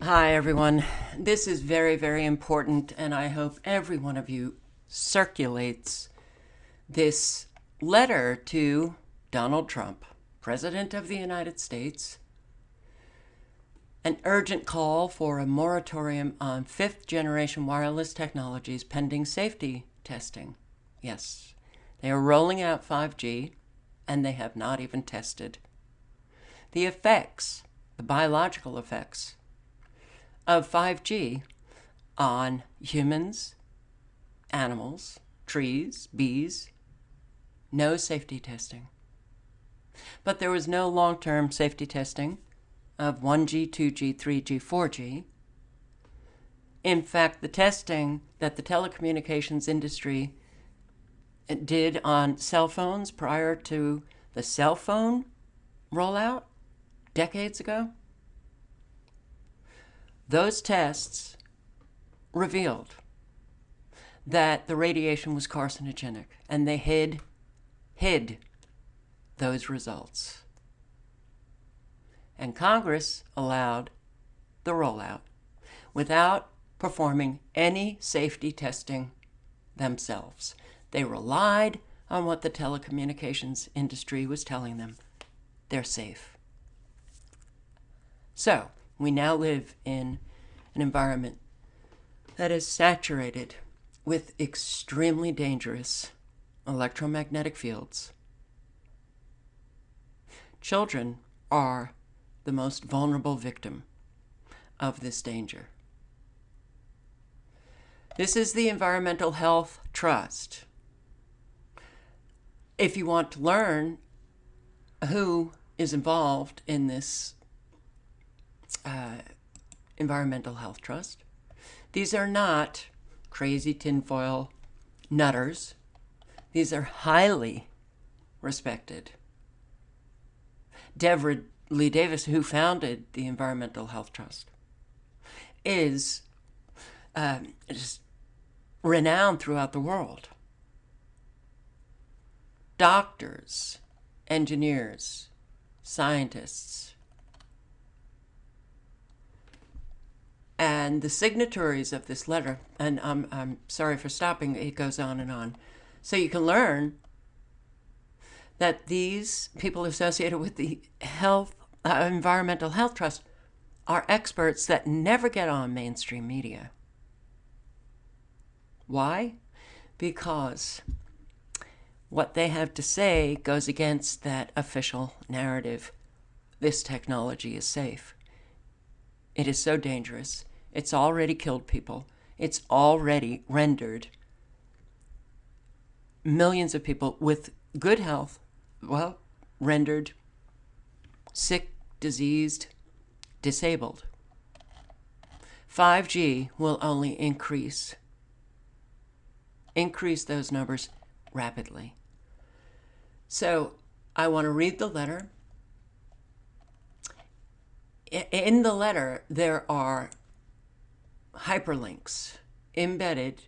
Hi, everyone. This is very, very important, and I hope every one of you circulates this letter to Donald Trump, President of the United States, an urgent call for a moratorium on fifth generation wireless technologies pending safety testing. Yes, they are rolling out 5G, and they have not even tested the effects, the biological effects of 5G on humans, animals, trees, bees. No safety testing. But there was no long-term safety testing of 1G, 2G, 3G, 4G. In fact, the testing that the telecommunications industry did on cell phones prior to the cell phone rollout decades ago, those tests revealed that the radiation was carcinogenic, and they hid those results. And Congress allowed the rollout without performing any safety testing themselves. They relied on what the telecommunications industry was telling them. They're safe. So, we now live in an environment that is saturated with extremely dangerous electromagnetic fields. Children are the most vulnerable victim of this danger. This is the Environmental Health Trust. If you want to learn who is involved in this Environmental Health Trust, these are not crazy tinfoil nutters. These are highly respected. Deborah Lee Davis, who founded the Environmental Health Trust, is just renowned throughout the world. Doctors, engineers, scientists, and the signatories of this letter, and I'm sorry for stopping, it goes on and on. So you can learn that these people associated with the Environmental Health Trust are experts that never get on mainstream media. Why? Because what they have to say goes against that official narrative. This technology is safe. It is so dangerous. It's already killed people. It's already rendered millions of people with good health, rendered sick, diseased, disabled. 5G will only increase those numbers rapidly. So I want to read the letter. In the letter, there are hyperlinks embedded,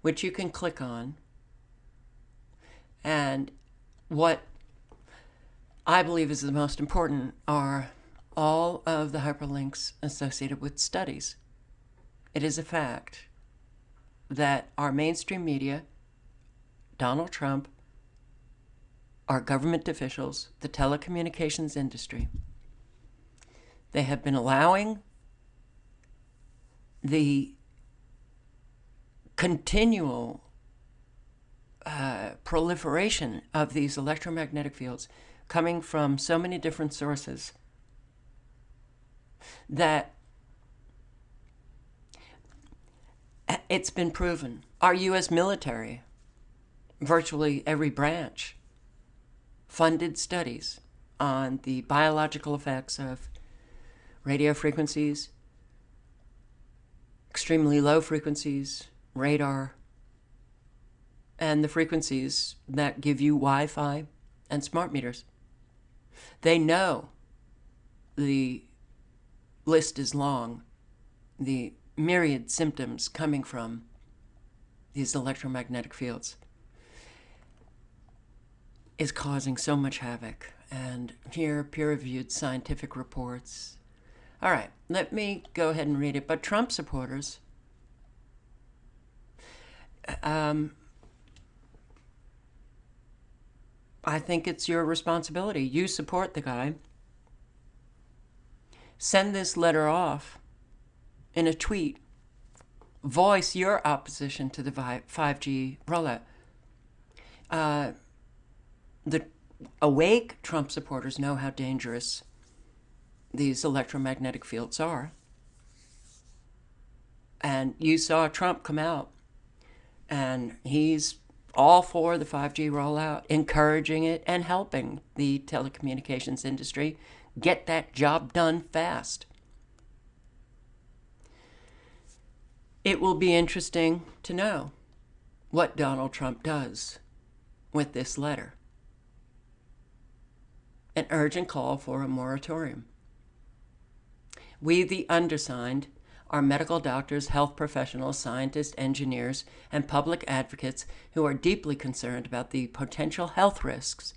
which you can click on. And what I believe is the most important are all of the hyperlinks associated with studies. It is a fact that our mainstream media, Donald Trump, our government officials, the telecommunications industry, they have been allowing the continual proliferation of these electromagnetic fields coming from so many different sources that it's been proven. Our U.S. military, virtually every branch, funded studies on the biological effects of radio frequencies, extremely low frequencies, radar, and the frequencies that give you Wi-Fi and smart meters. They know the list is long, the myriad symptoms coming from these electromagnetic fields is causing so much havoc. And here, peer-reviewed scientific reports All right, let me go ahead and read it. But Trump supporters, I think it's your responsibility. You support the guy. Send this letter off in a tweet. Voice your opposition to the 5G rollout. The awake Trump supporters know how dangerous these electromagnetic fields are. And you saw Trump come out, and he's all for the 5G rollout, encouraging it, and helping the telecommunications industry get that job done fast. It will be interesting to know what Donald Trump does with this letter. An urgent call for a moratorium. We, the undersigned, are medical doctors, health professionals, scientists, engineers, and public advocates who are deeply concerned about the potential health risks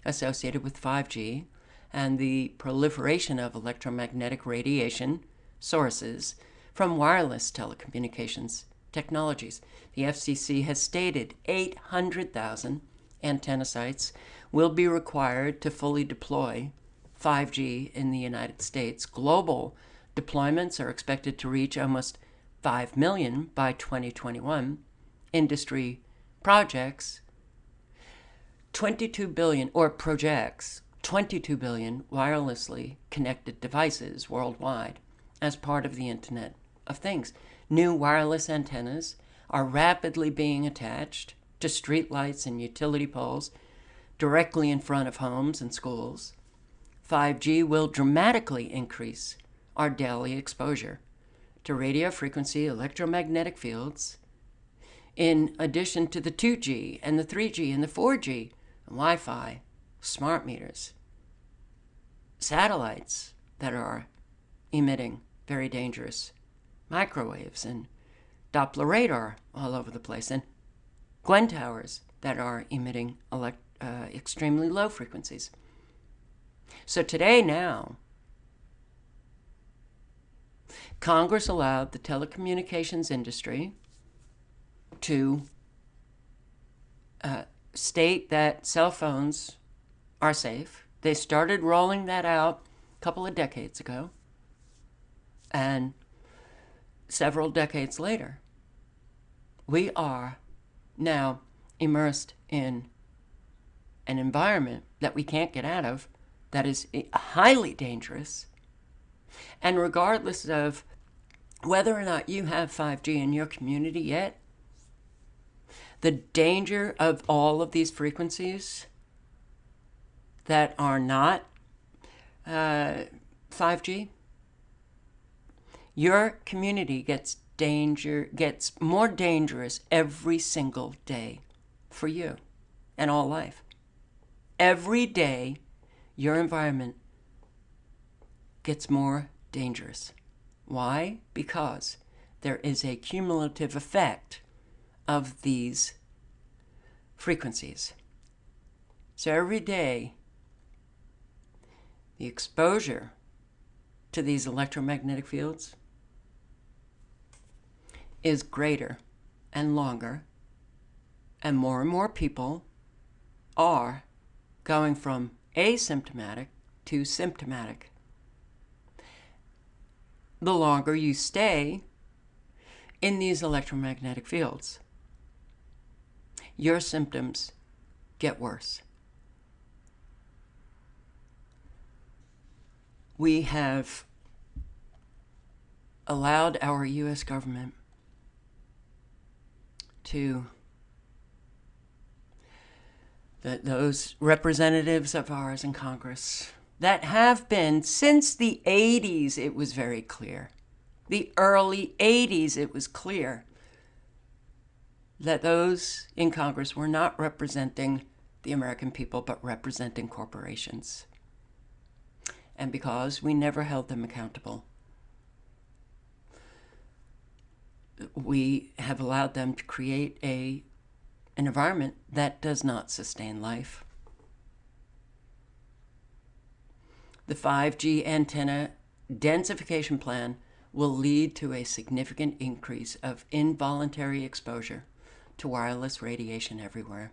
associated with 5G and the proliferation of electromagnetic radiation sources from wireless telecommunications technologies. The FCC has stated 800,000 antenna sites will be required to fully deploy 5G in the United States. Global deployments are expected to reach almost 5 million by 2021. Industry projects 22 billion, or projects 22 billion wirelessly connected devices worldwide as part of the Internet of Things. New wireless antennas are rapidly being attached to streetlights and utility poles directly in front of homes and schools. 5G will dramatically increase our daily exposure to radio frequency electromagnetic fields, in addition to the 2G and the 3G and the 4G, and Wi-Fi, smart meters, satellites that are emitting very dangerous microwaves, and Doppler radar all over the place, and Gwen towers that are emitting extremely low frequencies. So today, now, Congress allowed the telecommunications industry to state that cell phones are safe. They started rolling that out a couple of decades ago. And several decades later, we are now immersed in an environment that we can't get out of, that is highly dangerous. And regardless of whether or not you have 5G in your community yet, the danger of all of these frequencies that are not 5G, your community gets more dangerous every single day for you and all life. Every day, your environment gets more dangerous. Why? Because there is a cumulative effect of these frequencies. So every day, the exposure to these electromagnetic fields is greater and longer, and more people are going from asymptomatic to symptomatic. The longer you stay in these electromagnetic fields, your symptoms get worse. We have allowed our U.S. government to, those representatives of ours in Congress that have been, since the 80s, it was very clear. The early 80s, it was clear that those in Congress were not representing the American people, but representing corporations. And because we never held them accountable, we have allowed them to create an environment that does not sustain life. The 5G antenna densification plan will lead to a significant increase of involuntary exposure to wireless radiation everywhere.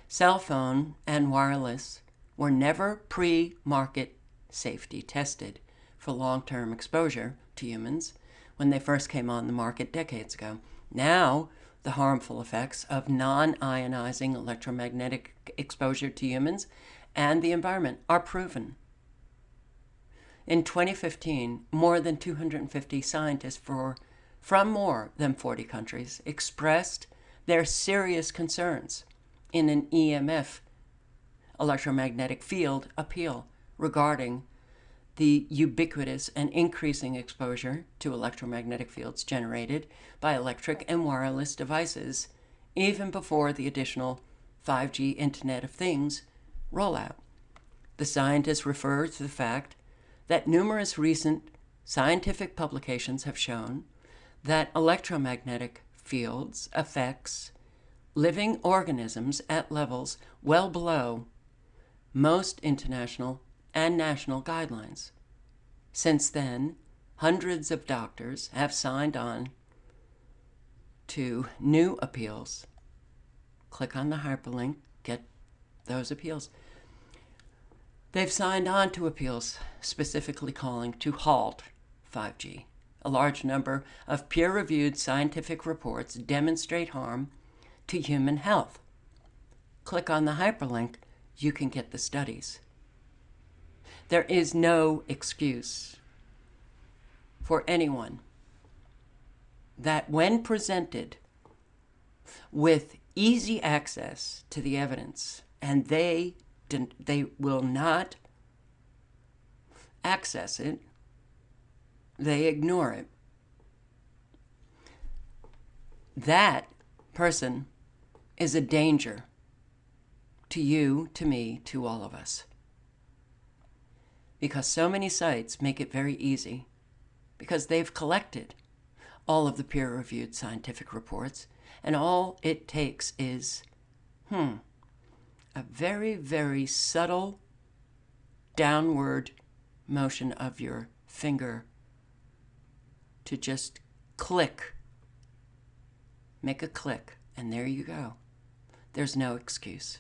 Cell phone and wireless were never pre-market safety tested for long-term exposure to humans when they first came on the market decades ago. Now, the harmful effects of non-ionizing electromagnetic exposure to humans and the environment are proven. In 2015, more than 250 scientists from more than 40 countries expressed their serious concerns in an EMF, electromagnetic field appeal, regarding the ubiquitous and increasing exposure to electromagnetic fields generated by electric and wireless devices, even before the additional 5G Internet of Things rollout. The scientists refer to the fact that numerous recent scientific publications have shown that electromagnetic fields affects living organisms at levels well below most international and national guidelines. Since then, hundreds of doctors have signed on to new appeals. Click on the hyperlink, get those appeals. They've signed on to appeals specifically calling to halt 5G. A large number of peer-reviewed scientific reports demonstrate harm to human health. Click on the hyperlink, you can get the studies. There is no excuse for anyone that, when presented with easy access to the evidence, and they will not access it, they ignore it. That person is a danger to you, to me, to all of us. Because so many sites make it very easy, because they've collected all of the peer-reviewed scientific reports, and all it takes is a very, very subtle downward motion of your finger to just click, make a click, and there you go. There's no excuse.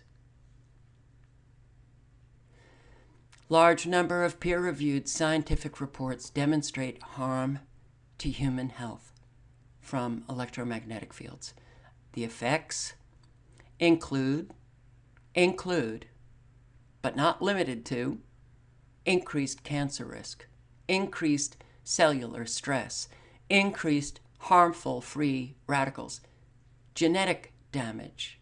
Large number of peer-reviewed scientific reports demonstrate harm to human health from electromagnetic fields. The effects include, but not limited to, increased cancer risk, increased cellular stress, increased harmful free radicals, genetic damage,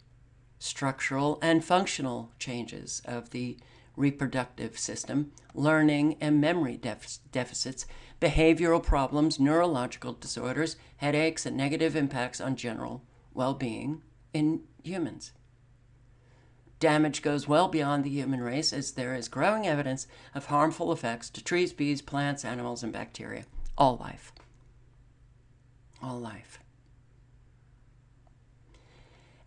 structural and functional changes of the reproductive system, learning and memory deficits, behavioral problems, neurological disorders, headaches, and negative impacts on general well-being in humans. Damage goes well beyond the human race, as there is growing evidence of harmful effects to trees, bees, plants, animals, and bacteria. All life. All life.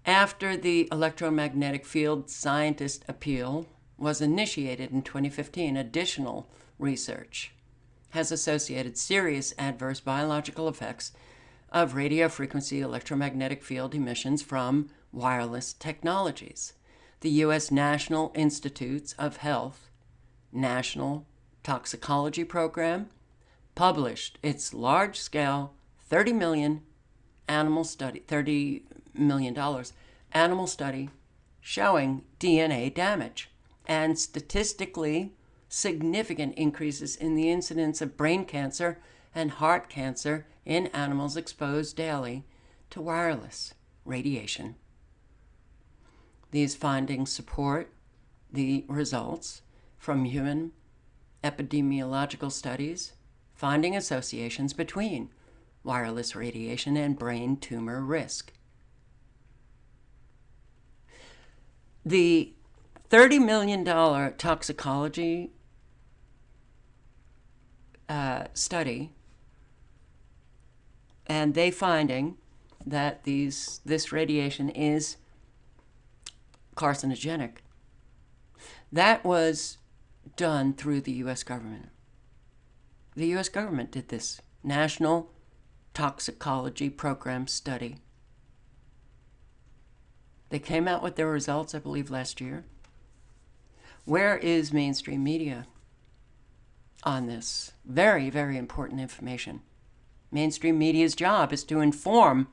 After the electromagnetic field scientist appeal was initiated in 2015, additional research has associated serious adverse biological effects of radio frequency electromagnetic field emissions from wireless technologies. The U.S. National Institutes of Health National Toxicology Program published its large-scale $30 million animal study showing DNA damage and statistically significant increases in the incidence of brain cancer and heart cancer in animals exposed daily to wireless radiation. These findings support the results from human epidemiological studies finding associations between wireless radiation and brain tumor risk. The $30 million toxicology study, and they finding that this radiation is carcinogenic, that was done through the U.S. government. The U.S. government did this National Toxicology Program study. They came out with their results, I believe, last year. Where is mainstream media on this? Very, very important information. Mainstream media's job is to inform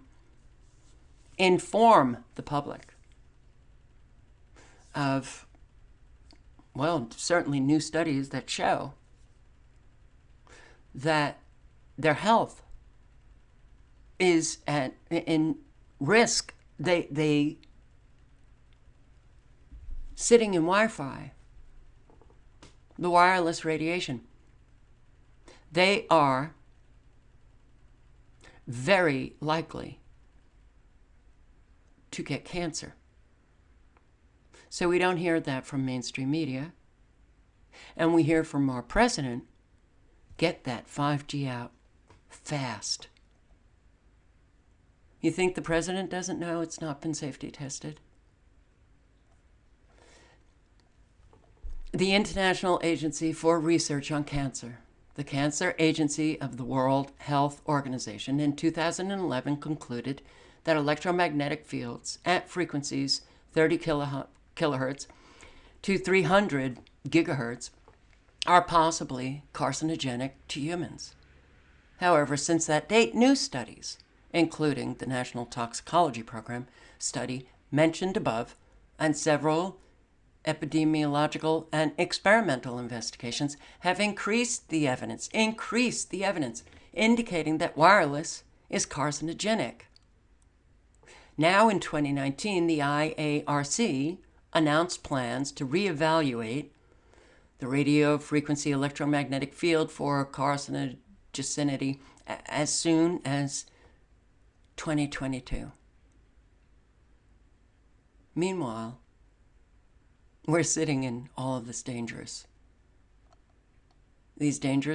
the public of, well, certainly new studies that show that their health is in risk. They sitting in Wi-Fi, the wireless radiation, they are very likely to get cancer. So we don't hear that from mainstream media. And we hear from our president, get that 5G out fast. You think the president doesn't know it's not been safety tested? The International Agency for Research on Cancer, the Cancer Agency of the World Health Organization, in 2011 concluded that electromagnetic fields at frequencies 30 kilohertz to 300 gigahertz are possibly carcinogenic to humans. However, since that date, new studies, including the National Toxicology Program study mentioned above, and several epidemiological and experimental investigations, have increased the evidence, indicating that wireless is carcinogenic. Now in 2019, the IARC announced plans to reevaluate the radio frequency electromagnetic field for carcinogenicity as soon as 2022. Meanwhile, we're sitting in all of these dangerous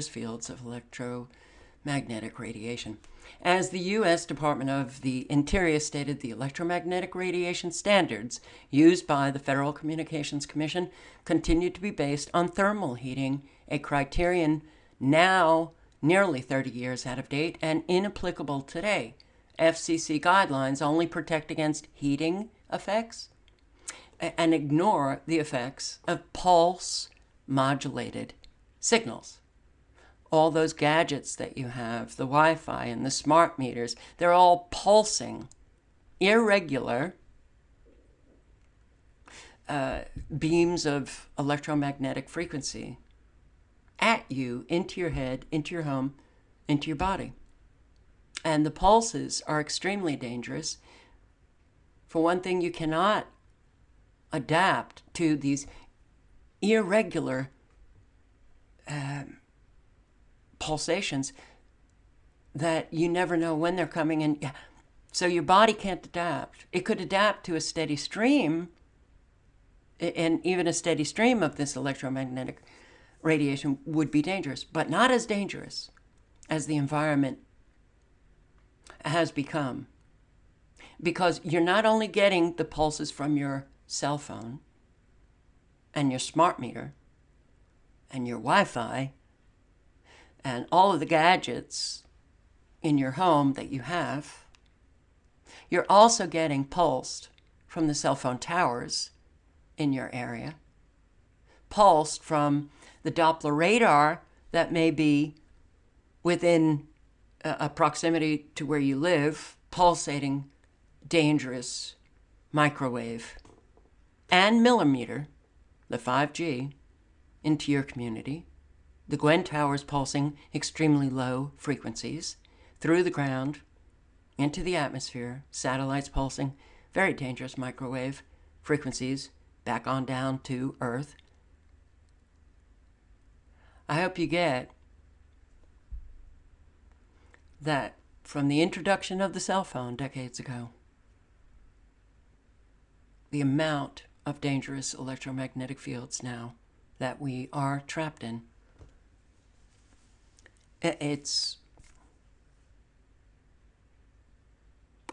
fields of electromagnetic radiation. As the U.S. Department of the Interior stated, the electromagnetic radiation standards used by the Federal Communications Commission continue to be based on thermal heating, a criterion now nearly 30 years out of date and inapplicable today. FCC guidelines only protect against heating effects and ignore the effects of pulse-modulated signals. All those gadgets that you have, the Wi-Fi and the smart meters, they're all pulsing, irregular beams of electromagnetic frequency at you, into your head, into your home, into your body. And the pulses are extremely dangerous. For one thing, you cannot adapt to these irregular pulsations that you never know when they're coming in. So your body can't adapt. It could adapt to a steady stream, and even a steady stream of this electromagnetic radiation would be dangerous, but not as dangerous as the environment has become. Because you're not only getting the pulses from your cell phone and your smart meter and your Wi-Fi and all of the gadgets in your home that you have, you're also getting pulsed from the cell phone towers in your area, pulsed from the Doppler radar that may be within a proximity to where you live, pulsating dangerous microwave and millimeter, the 5G, into your community. The Gwen towers pulsing extremely low frequencies through the ground into the atmosphere, satellites pulsing very dangerous microwave frequencies back on down to Earth. I hope you get that from the introduction of the cell phone decades ago, the amount of dangerous electromagnetic fields now that we are trapped in,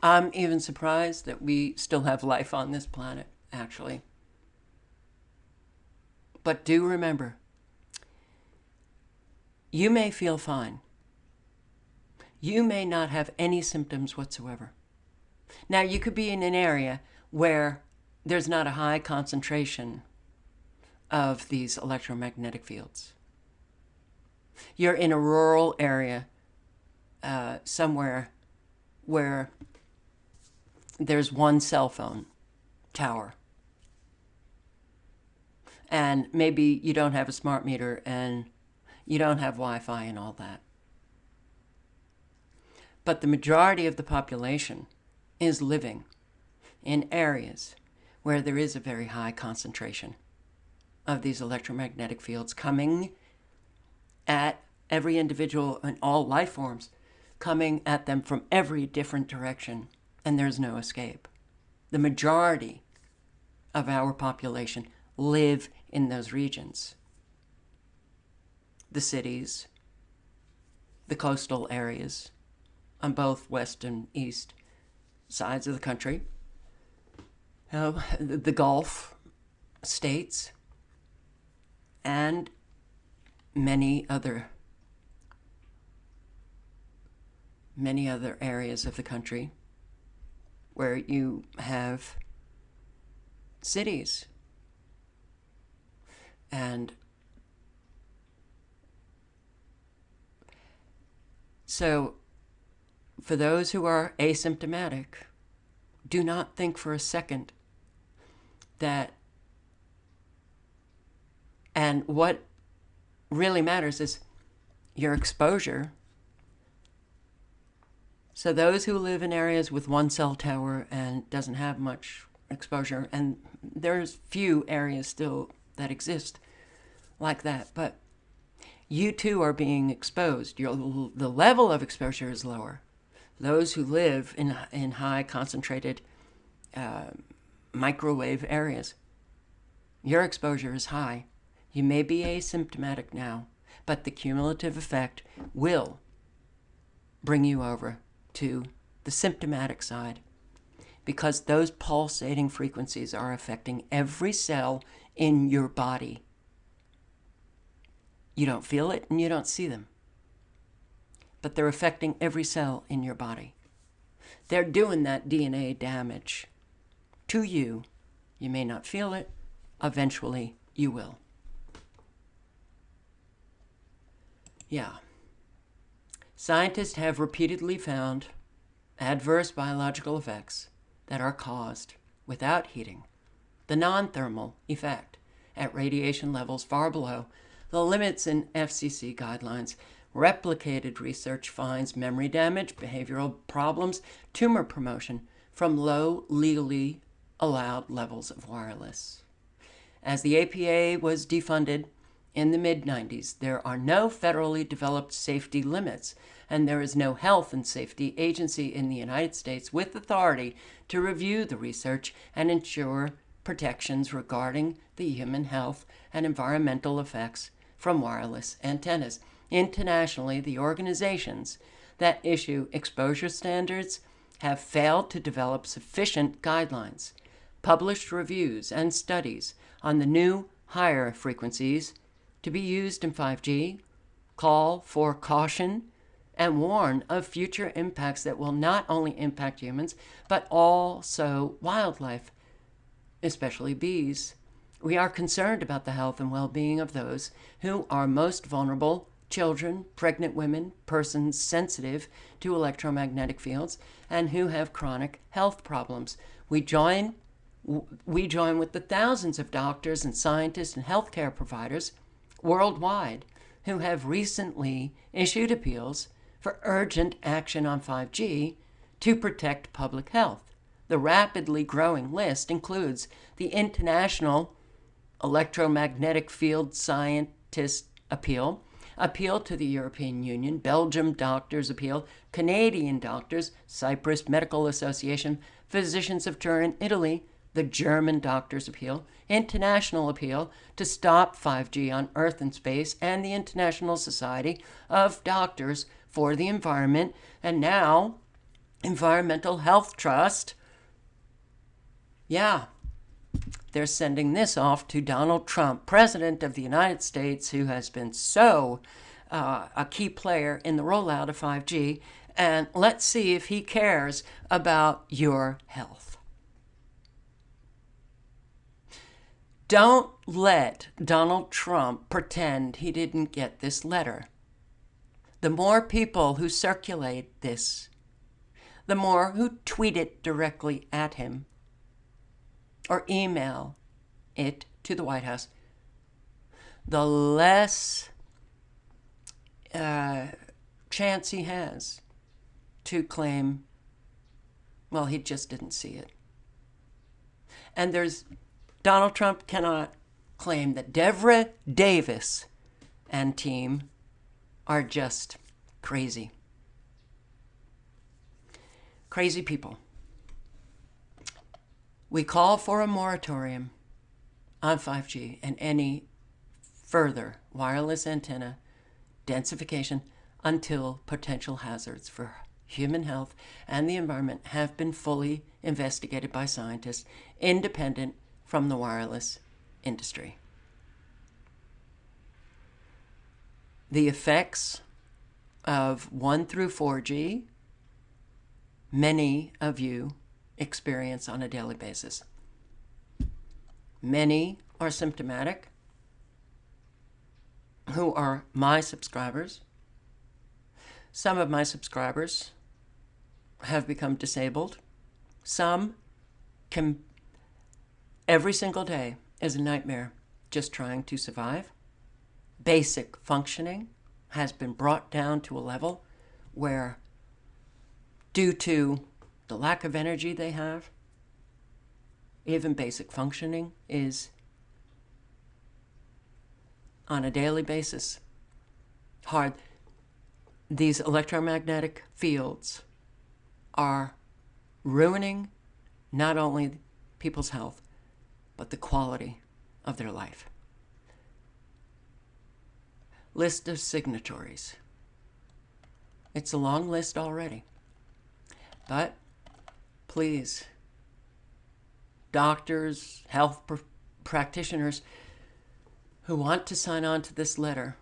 I'm even surprised that we still have life on this planet, actually. But do remember, you may feel fine. You may not have any symptoms whatsoever. Now, you could be in an area where there's not a high concentration of these electromagnetic fields. You're in a rural area somewhere where there's one cell phone tower. And maybe you don't have a smart meter and you don't have Wi-Fi and all that. But the majority of the population is living in areas where there is a very high concentration of these electromagnetic fields coming at every individual and all life forms, coming at them from every different direction, and there's no escape. The majority of our population live in those regions. The cities, the coastal areas on both west and east sides of the country, the Gulf states, and many other areas of the country where you have cities. And so for those who are asymptomatic, do not think for a second that, and what really matters is your exposure. So those who live in areas with one cell tower and doesn't have much exposure, and there's few areas still that exist like that, but you too are being exposed. The level of exposure is lower. Those who live in high concentrated microwave areas, your exposure is high. You may be asymptomatic now, but the cumulative effect will bring you over to the symptomatic side, because those pulsating frequencies are affecting every cell in your body. You don't feel it and you don't see them, but they're affecting every cell in your body. They're doing that DNA damage to you. You may not feel it. Eventually, you will. Yeah. Scientists have repeatedly found adverse biological effects that are caused without heating, the non-thermal effect, at radiation levels far below the limits in FCC guidelines. Replicated research finds memory damage, behavioral problems, tumor promotion from low legally allowed levels of wireless. As the APA was defunded in the mid-90s, there are no federally developed safety limits, and there is no health and safety agency in the United States with authority to review the research and ensure protections regarding the human health and environmental effects from wireless antennas. Internationally, the organizations that issue exposure standards have failed to develop sufficient guidelines. Published reviews and studies on the new higher frequencies to be used in 5G call for caution and warn of future impacts that will not only impact humans, but also wildlife, especially bees. We are concerned about the health and well-being of those who are most vulnerable: children, pregnant women, persons sensitive to electromagnetic fields, and who have chronic health problems. We join with the thousands of doctors and scientists and healthcare providers worldwide who have recently issued appeals for urgent action on 5G to protect public health. The rapidly growing list includes the International Electromagnetic Field Scientist Appeal, appeal to the European Union, Belgium Doctors Appeal, Canadian Doctors, Cyprus Medical Association, Physicians of Turin, Italy, the German Doctors Appeal, International Appeal to Stop 5G on Earth and Space, and the International Society of Doctors for the Environment, and now Environmental Health Trust. Yeah, they're sending this off to Donald Trump, President of the United States, who has been so a key player in the rollout of 5G, and let's see if he cares about your health. Don't let Donald Trump pretend he didn't get this letter. The more people who circulate this, the more who tweet it directly at him or email it to the White House, the less chance he has to claim, well, he just didn't see it. And Donald Trump cannot claim that Deborah Davis and team are just crazy. Crazy people. We call for a moratorium on 5G and any further wireless antenna densification until potential hazards for human health and the environment have been fully investigated by scientists independent from the wireless industry. The effects of 1 through 4G, many of you experience on a daily basis. Many are symptomatic, who are my subscribers. Some of my subscribers have become disabled. Some can, every single day is a nightmare just trying to survive. Basic functioning has been brought down to a level where, due to the lack of energy they have, even basic functioning is on a daily basis hard. These electromagnetic fields are ruining not only people's health, but the quality of their life. List of signatories. It's a long list already. But please, doctors, health practitioners who want to sign on to this letter,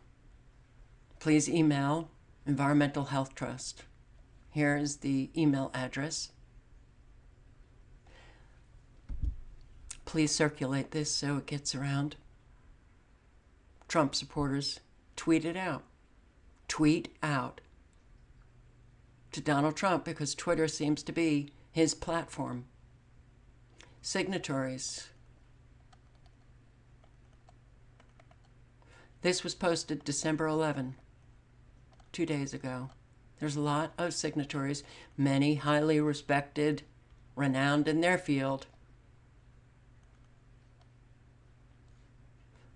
please email Environmental Health Trust. Here is the email address. Please circulate this so it gets around. Trump supporters, tweet it out. Tweet out to Donald Trump, because Twitter seems to be his platform. Signatories. This was posted December 11, 2 days ago. There's a lot of signatories, many highly respected, renowned in their field.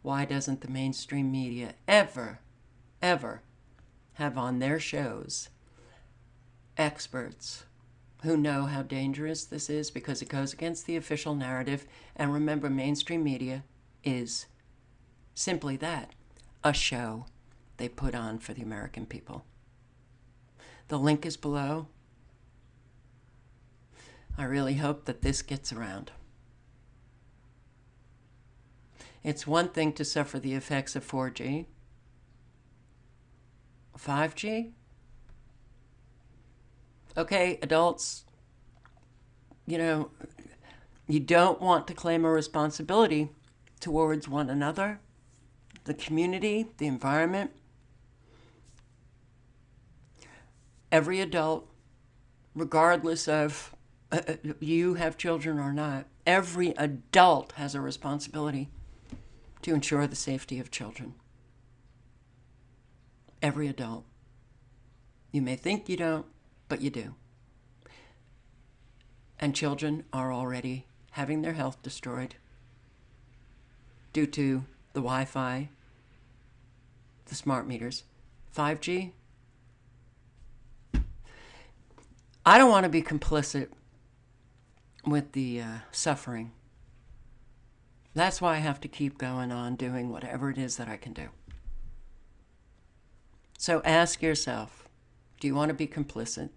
Why doesn't the mainstream media ever have on their shows experts who know how dangerous this is? Because it goes against the official narrative. And remember, mainstream media is simply that, a show they put on for the American people. The link is below. I really hope that this gets around. It's one thing to suffer the effects of 4G. 5G? Okay, adults, you don't want to claim a responsibility towards one another, the community, the environment. Every adult, regardless of you have children or not, every adult has a responsibility to ensure the safety of children. Every adult. You may think you don't, but you do. And children are already having their health destroyed due to the Wi-Fi, the smart meters. 5G? I don't want to be complicit with the suffering. That's why I have to keep going on doing whatever it is that I can do. So ask yourself, do you want to be complicit?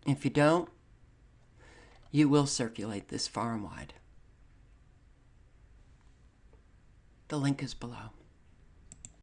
If you don't, you will circulate this far and wide. The link is below.